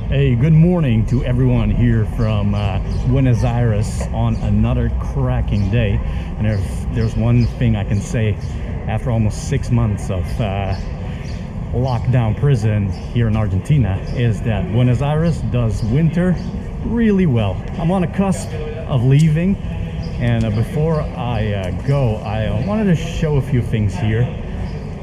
Hey, good morning to everyone here from Buenos Aires on another cracking day. And there's one thing I can say after almost 6 months of lockdown prison here in Argentina is that Buenos Aires does winter really well. I'm on the cusp of leaving, and before I go, I wanted to show a few things here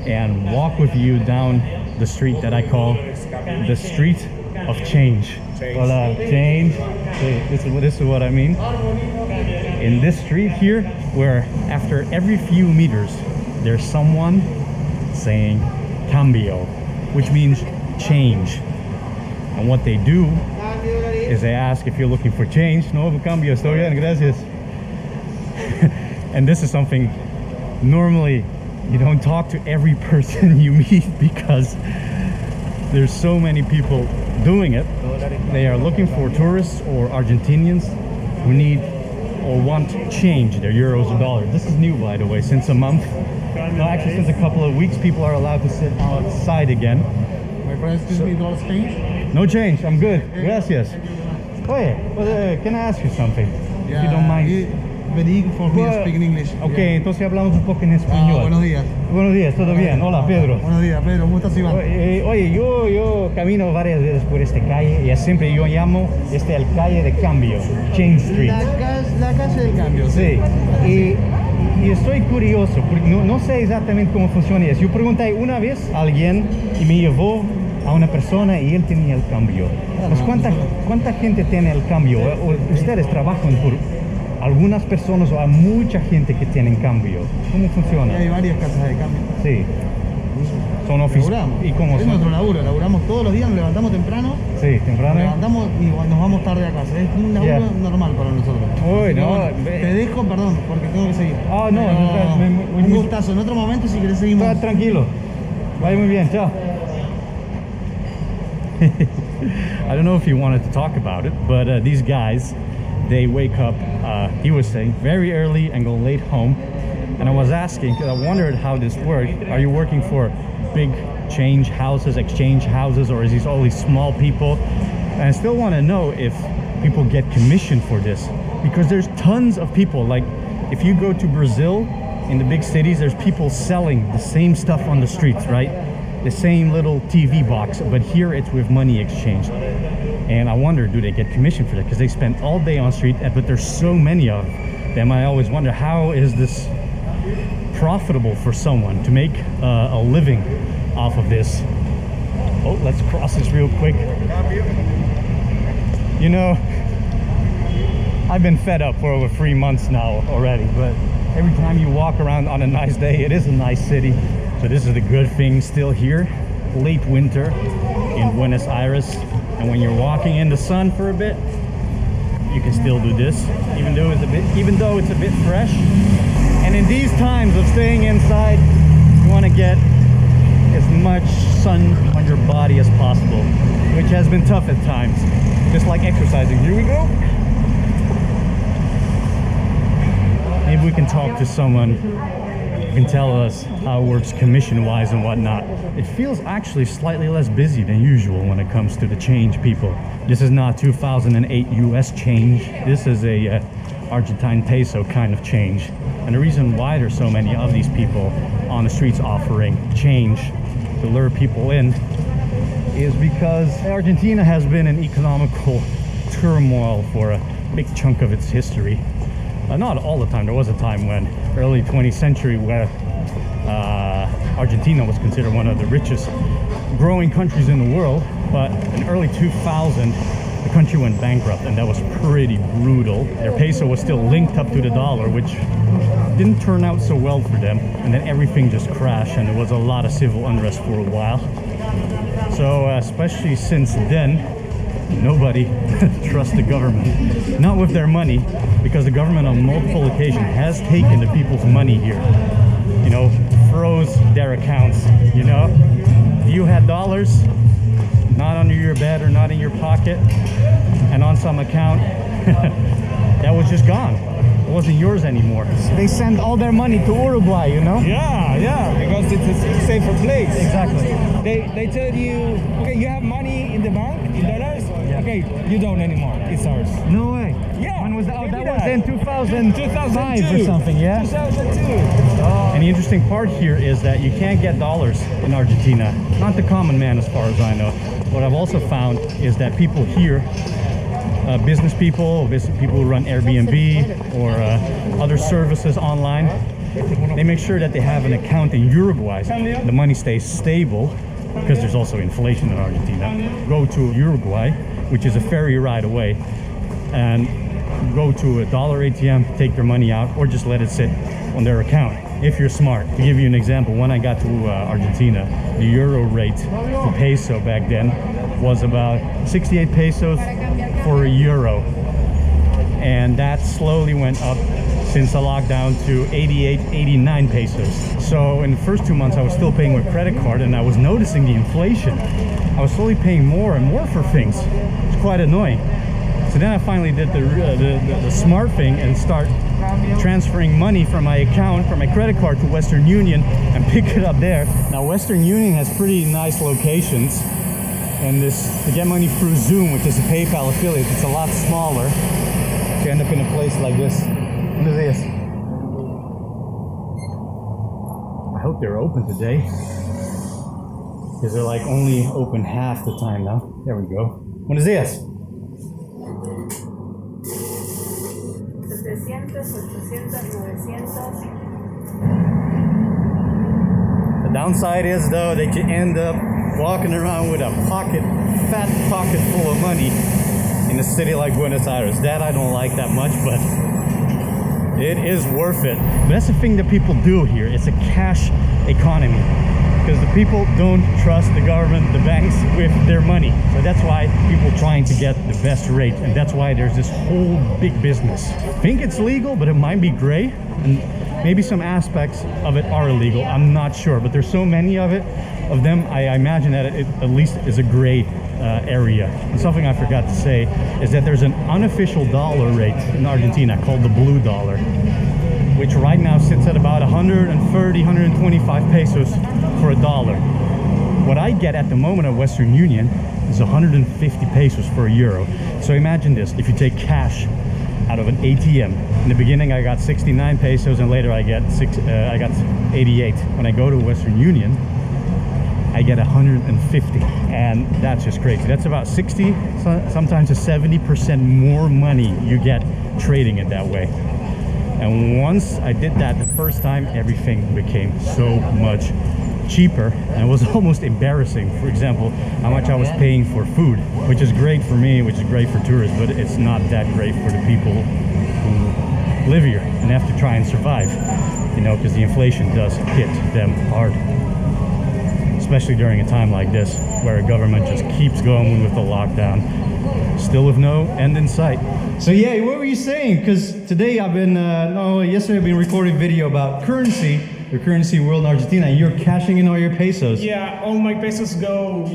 and walk with you down the street that I call the street of change. Hola, change. This is what I mean. In this street here, where after every few meters there's someone saying cambio, which means change. And what they do is they ask if you're looking for change. No cambio, estoy bien, gracias. And this is something normally you don't talk to every person you meet because there's so many people doing it. They are looking for tourists or Argentinians who need or want change, their euros or dollars. This is new, by the way, since a month. No, actually since a couple of weeks, people are allowed to sit outside again. My friend, excuse me, $1 change? No change, I'm good. Gracias. Oye, can I ask you something? Yeah, if you don't mind. Very for me to speak in English. Ok, entonces hablamos un poco en español. Buenos días. Buenos días, ¿todo bien? Hola, Pedro. Buenos días, Pedro. ¿Cómo estás, Iván? Oye, yo camino varias veces por esta calle y siempre yo llamo el calle de cambio, Chain Street. La calle del cambio. Sí. Y estoy curioso, porque no sé exactamente cómo funciona eso. Yo pregunté una vez a alguien y me llevó a una persona y él tenía el cambio. Pues ¿cuánta gente tiene el cambio? ¿Ustedes trabajan por algunas personas o hay mucha gente que tienen cambio? ¿Cómo funciona? Hay varias casas de cambio. Sí. Son oficinas. ¿Y cómo es nuestro laburo? Laburamos todos los días, nos levantamos temprano. Sí, temprano. Nos levantamos y nos vamos tarde a casa. Es un laburo normal para nosotros. Uy, no. Bueno, te dejo, perdón, porque tengo que seguir. Ah, no. Un gustazo. En otro momento, si querés, seguimos. Tranquilo. Vaya muy bien. Chao. I don't know if you wanted to talk about it, but these guys, they wake up, he was saying, very early and go late home. And I was asking, because I wondered how this worked. Are you working for big exchange houses, or is these all these small people? And I still want to know if people get commission for this, because there's tons of people. Like if you go to Brazil, in the big cities, there's people selling the same stuff on the streets, right? The same little TV box, but here it's with money exchange. And I wonder, do they get commission for that? Because they spend all day on the street, but there's so many of them. I always wonder, how is this profitable for someone to make a living off of this? Oh, let's cross this real quick. You know, I've been fed up for over 3 months now already, but every time you walk around on a nice day, it is a nice city. So this is the good thing still here, late winter in Buenos Aires. And when you're walking in the sun for a bit, you can still do this, even though it's a bit fresh. And in these times of staying inside, you want to get as much sun on your body as possible, which has been tough at times, just like exercising. Here we go. Maybe we can talk to someone who can tell us how it works commission-wise and whatnot. It feels actually slightly less busy than usual when it comes to the change people. This is not 2008 US change. This is a Argentine peso kind of change. And the reason why there's so many of these people on the streets offering change to lure people in is because Argentina has been in economical turmoil for a big chunk of its history. Not all the time. There was a time when early 20th century where Argentina was considered one of the richest growing countries in the world, but in early 2000 the country went bankrupt, and that was pretty brutal. Their peso was still linked up to the dollar, which didn't turn out so well for them, and then everything just crashed, and there was a lot of civil unrest for a while. So especially since then, nobody trusts the government, not with their money, because the government on multiple occasions has taken the people's money here, you know, froze their accounts. You know, if you had dollars not under your bed or not in your pocket and on some account, that was just gone. It wasn't yours anymore. They send all their money to Uruguay, you know? Yeah, because it's a safer place. Exactly. They tell you, okay, you have money in the bank, in dollars, rate. You don't anymore. It's ours. No way. Yeah. When was that? Oh, maybe that was in 2005 or 2002. something, yeah? 2002. And the interesting part here is that you can't get dollars in Argentina. Not the common man, as far as I know. What I've also found is that people here, business people who run Airbnb or other services online, they make sure that they have an account in Uruguay. The money stays stable because there's also inflation in Argentina. Go to Uruguay, which is a ferry ride away, and go to a dollar ATM, take their money out, or just let it sit on their account if you're smart. To give you an example, when I got to Argentina, the euro rate to peso back then was about 68 pesos for a euro, and that slowly went up since the lockdown to 88, 89 pesos. So in the first 2 months I was still paying with credit card, and I was noticing the inflation. I was slowly paying more and more for things. It's quite annoying. So then I finally did the smart thing and start transferring money from my account, from my credit card, to Western Union and pick it up there. Now Western Union has pretty nice locations, and to get money through Zoom, which is a PayPal affiliate, it's a lot smaller. You end up in a place like this. What is this? I hope they're open today, because they're like only open half the time now. There we go. What is this? 700, 800, 900. The downside is, though, that you end up walking around with a fat pocket full of money in a city like Buenos Aires. That I don't like that much, but it is worth it. But that's the thing that people do here. It's a cash economy, because the people don't trust the government, the banks, with their money. So that's why people are trying to get the best rate, and that's why there's this whole big business. I think it's legal, but it might be gray, and maybe some aspects of it are illegal. I'm not sure, but there's so many of them. I imagine that it at least is a gray area. And something I forgot to say is that there's an unofficial dollar rate in Argentina called the blue dollar, which right now sits at about 130, 125 pesos for a dollar. What I get at the moment at Western Union is 150 pesos for a euro. So imagine this: if you take cash out of an ATM, in the beginning I got 69 pesos, and later I got 88. When I go to Western Union, I get 150, and that's just crazy. That's about 60, sometimes a 70% more money you get trading it that way. And once I did that the first time, everything became so much cheaper, and it was almost embarrassing. For example, how much I was paying for food, which is great for me, which is great for tourists, but it's not that great for the people who live here and have to try and survive, because the inflation does hit them hard, especially during a time like this where a government just keeps going with the lockdown, still with no end in sight. So yeah, what were you saying? Because today yesterday I've been recording a video about currency, your currency world in Argentina, and you're cashing in all your pesos. Yeah, all my pesos go,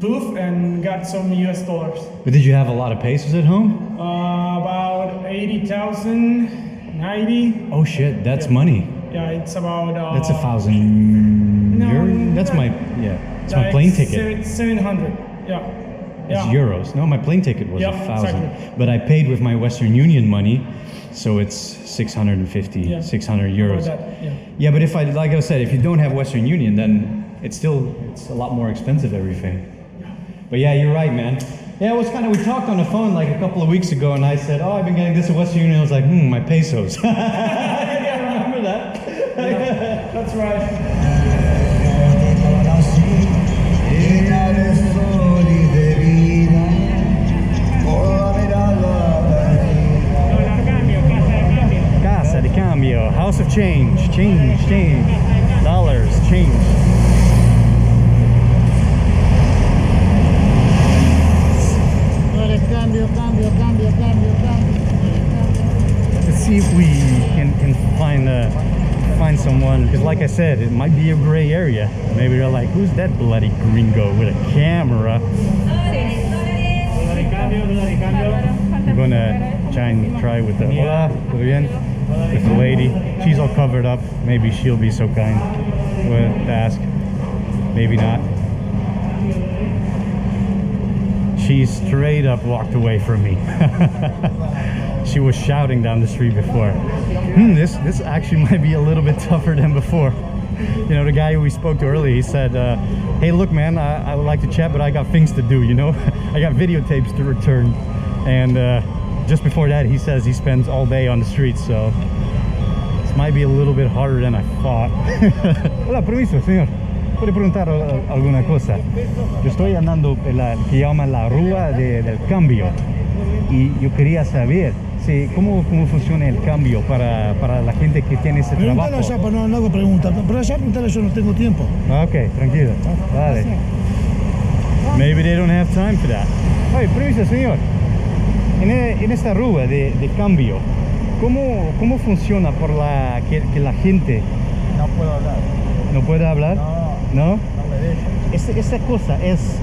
poof, and got some US dollars. But did you have a lot of pesos at home? About 80,000, 90. Oh shit, that's money. Yeah, it's about... That's 1,000 No, euros? That's my like plane ticket. 700, yeah. It's euros. No, my plane ticket was Yeah, 1,000. exactly. But I paid with my Western Union money, so it's 650, 600 euros. About that, yeah. Yeah, but like I said, if you don't have Western Union, then it's a lot more expensive, everything. But yeah, you're right, man. Yeah, we talked on the phone like a couple of weeks ago, and I said, oh, I've been getting this at Western Union. I was like, my pesos. Yeah, remember that? Yeah, that's right. Casa de Cambio, House of Change, dollars, change. Let's see if we can find someone, because like I said, it might be a gray area. Maybe they're like, who's that bloody gringo with a camera? I'm gonna try with the hola, todo bien, with the lady. She's all covered up. Maybe she'll be so kind to ask. Maybe not. she straight up walked away from me. She was shouting down the street before. This actually might be a little bit tougher than before. You know, the guy who we spoke to earlier, he said, hey, look, man, I would like to chat, but I got things to do, you know? I got videotapes to return. And just before that, he says he spends all day on the streets, so this might be a little bit harder than I thought. Hola, permiso, señor. ¿Puede preguntar alguna cosa? Yo estoy andando en la que llama la Rúa del Cambio. Y yo quería saber cómo funciona el cambio para la gente que tiene ese trabajo. Pregúntale allá, pero no hago preguntas. Pero allá pregúntale, yo no tengo tiempo. Ok, tranquilo. Vale. Maybe they don't have time for that. Oye, permiso, señor. En esta rúa de cambio, ¿cómo funciona por que la gente No puedo hablar. no puede hablar? ¿No? No me dejan. ¿Esta cosa es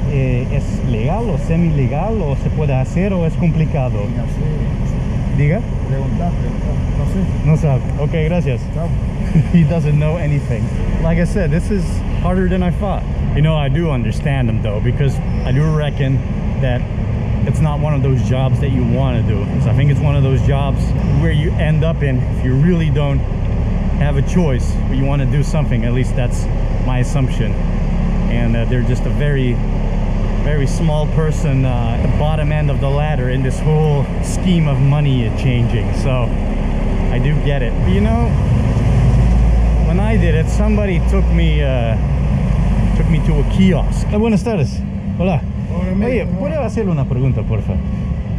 legal o semi-legal o se puede hacer o es complicado? No sé. Diga. Preguntar. No sé. No sabe. Ok, gracias. Chao. He doesn't know anything. Like I said, this is harder than I thought. You know, I do understand him though, because I do reckon that it's not one of those jobs that you want to do. So I think it's one of those jobs where you end up in if you really don't have a choice, but you want to do something. At least that's my assumption. And they're just a very small person at the bottom end of the ladder in this whole scheme of money changing. So I do get it. But you know, when I did it, somebody took me to a kiosk. Buenas tardes. Hola. Oye, ¿puedo hacerle una pregunta, porfa?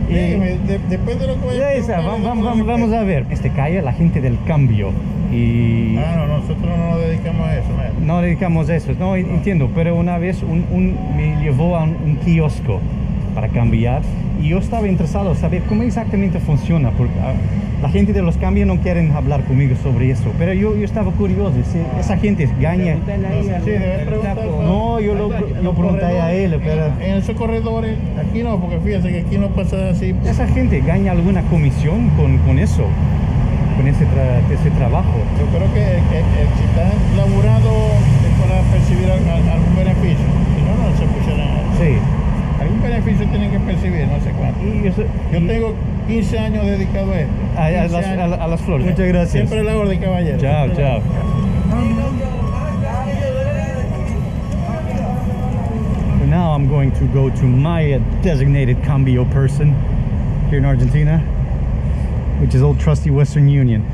Depende de lo que vaya a preguntar, Vamos a ver. Calle la gente del cambio y No, nosotros no nos dedicamos a eso, man. no dedicamos a eso. No, entiendo, pero una vez me llevó a un kiosco para cambiar y yo estaba interesado en saber cómo exactamente funciona, porque la gente de los cambios no quieren hablar conmigo sobre eso, pero yo estaba curioso, si esa gente gana. Sí, debe preguntar. No, yo lo pregunté a él, pero En esos corredores, aquí no, porque fíjense que aquí no pasa así. esa gente gana alguna comisión con eso, con ese trabajo. Yo creo que si están laburando es para percibir algún beneficio. Si no, no se pusieran. Sí. Algún beneficio tienen que percibir, no sé cuánto. Y eso, Yo tengo 15 años dedicado a esto. 15 años. a las flores. Muchas gracias. Siempre la orden, caballero. Chao, Siempre la chao. So now I'm going to go to my designated cambio person here in Argentina, which is old trusty Western Union.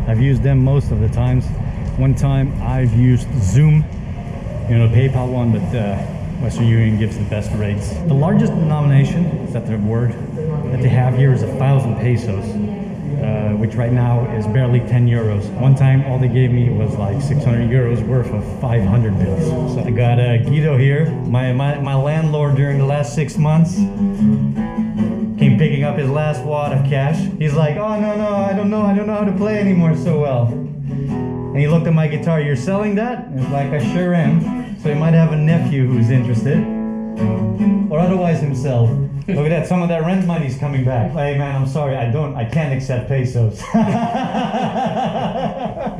I've used them most of the times. One time I've used Zoom, you know, the PayPal one, but Western Union gives the best rates. The largest denomination, is that the word, that they have here is 1,000 pesos. Which right now is barely 10 euros. One time all they gave me was like 600 euros worth of 500 bills. So I got Guido here, my landlord during the last 6 months. Came picking up his last wad of cash. He's like, oh no, I don't know how to play anymore so well. And he looked at my guitar, you're selling that? And I was like, I sure am. So he might have a nephew who's interested. Or otherwise himself. Look at that, some of that rent money's coming back. Hey man, I'm sorry, I can't accept pesos.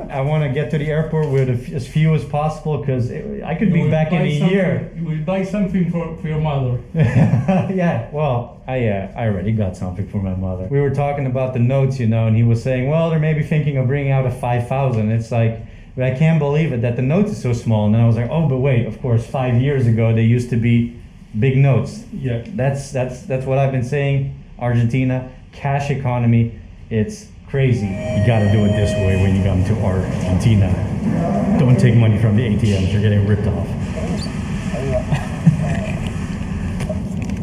I want to get to the airport with as few as possible because I could be back in a year. You will buy something for your mother. Yeah, well, I already got something for my mother. We were talking about the notes, you know, and he was saying, well, they're maybe thinking of bringing out a 5,000. It's like, but I can't believe it that the note is so small. And then I was like, oh, but wait, of course, 5 years ago, they used to be big notes. Yeah. That's what I've been saying. Argentina, cash economy, it's crazy. You gotta do it this way when you come to Argentina. Don't take money from the ATMs, you're getting ripped off.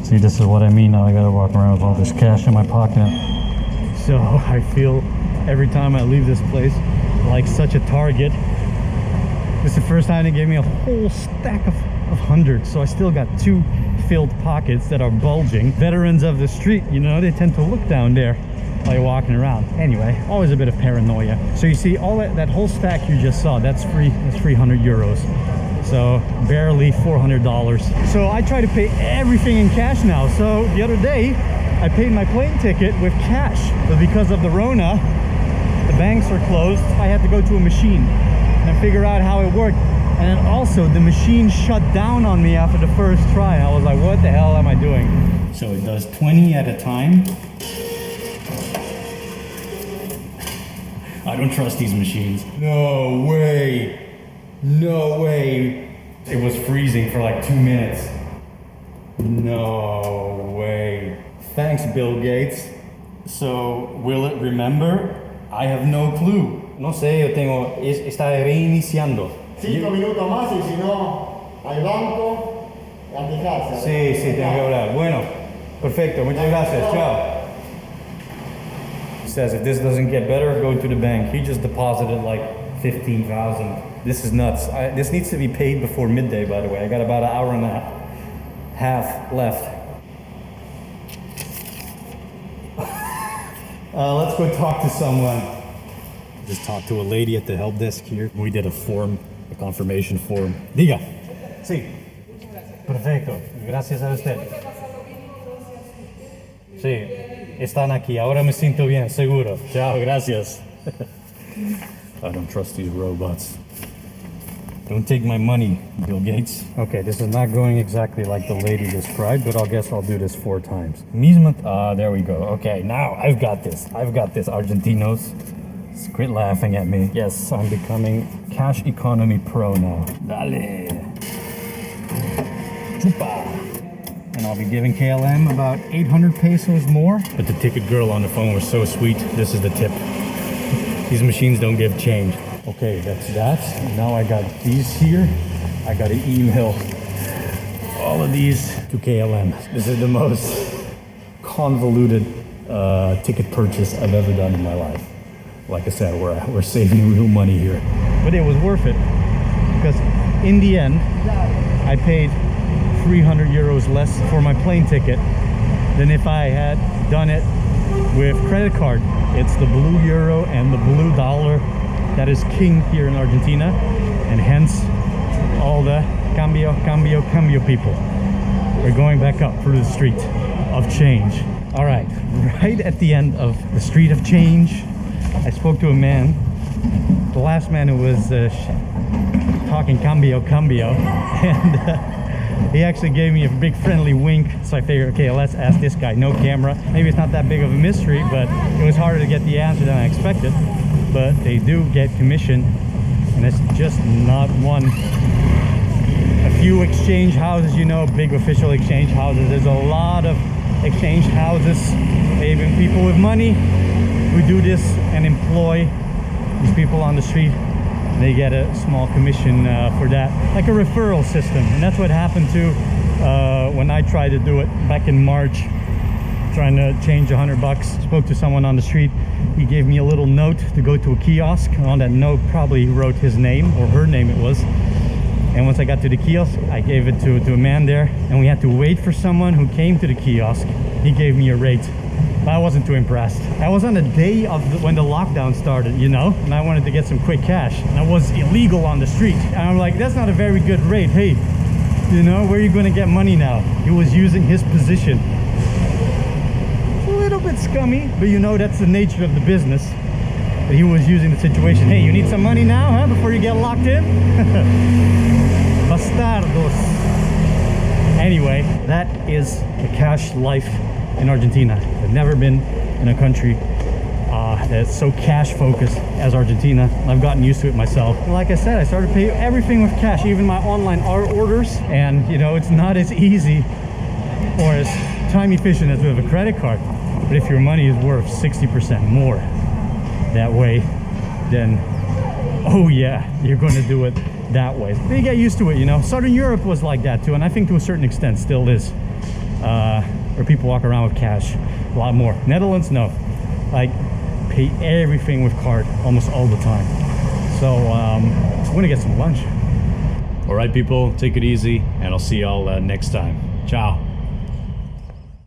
See, this is what I mean now. I gotta walk around with all this cash in my pocket. So I feel every time I leave this place like such a target. This is the first time they gave me a whole stack of hundreds, so I still got 2 filled pockets that are bulging. Veterans of the street, you know, they tend to look down there while you're walking around. Anyway, always a bit of paranoia. So you see all that whole stack you just saw, that's 300 euros. So barely $400. So I try to pay everything in cash now. So the other day I paid my plane ticket with cash, but because of the Rona, the banks are closed. I had to go to a machine and figure out how it worked. And then also the machine shut down on me after the first try. I was like, what the hell am I doing? So it does 20 at a time. I don't trust these machines. No way. No way. It was freezing for like 2 minutes. No way. Thanks, Bill Gates. So, will it remember? I have no clue. No sé, yo tengo... está reiniciando. 5 minutos más y si no, al banco, a mi casa. Sí, sí, tengo que hablar. Bueno, perfecto. Muchas gracias. Chao. He says if this doesn't get better, go to the bank. He just deposited like 15,000. This is nuts. This needs to be paid before midday, by the way. I got about an hour and a half left. Let's go talk to someone. Just talked to a lady at the help desk here. We did a form, a confirmation form. Diga. Sí. Perfecto. Gracias a usted. Sí. Están aquí. Ahora me siento bien, seguro. Chao, gracias. I don't trust these robots. Don't take my money, Bill Gates. Okay, this is not going exactly like the lady described, but I guess I'll do this 4 times. Misma, there we go. Okay, now I've got this. Argentinos. Quit laughing at me. Yes, I'm becoming cash economy pro now. Dale. Chupa. And I'll be giving KLM about 800 pesos more. But the ticket girl on the phone was so sweet. This is the tip. These machines don't give change. Okay, that's that. Now I got these here. I got to email all of these to KLM. This is the most convoluted ticket purchase I've ever done in my life. Like I said, we're saving real money here. But it was worth it because in the end, I paid 300 euros less for my plane ticket than if I had done it with credit card. It's the blue euro and the blue dollar that is king here in Argentina, and hence all the cambio people. We're going back up through the street of change. All right, right at the end of the street of change, I spoke to a man, the last man who was talking cambio, and he actually gave me a big friendly wink. So I figured, okay, let's ask this guy, no camera. Maybe it's not that big of a mystery, but it was harder to get the answer than I expected. But they do get commission, and it's just not one. A few exchange houses, you know, big official exchange houses. There's a lot of exchange houses, even people with money who do this and employ these people on the street. They get a small commission for that, like a referral system. And that's what happened to when I tried to do it back in March, trying to change $100. Spoke to someone on the street. He gave me a little note to go to a kiosk. On that note, probably wrote his name or her name it was. And once I got to the kiosk, I gave it to a man there, and we had to wait for someone who came to the kiosk. He gave me a rate, but I wasn't too impressed. I was on the day of when the lockdown started, you know, and I wanted to get some quick cash. And I was illegal on the street. And I'm like, that's not a very good rate. Hey, you know, where are you going to get money now? He was using his position. It's a little bit scummy, but you know, that's the nature of the business. But he was using the situation. Hey, you need some money now, huh? Before you get locked in? Bastardos. Anyway, that is the cash life in Argentina. I've never been in a country that's so cash focused as Argentina. I've gotten used to it myself. And like I said, I started to pay everything with cash, even my online art orders. And you know, it's not as easy or as time efficient as with a credit card. But if your money is worth 60% more that way, then oh yeah, you're going to do it that way. But you get used to it, you know. Southern Europe was like that too, and I think to a certain extent still is, where people walk around with cash a lot more. Netherlands, no, like pay everything with card almost all the time. So I'm gonna get some lunch. All right, people, take it easy, and I'll see y'all next time. Ciao.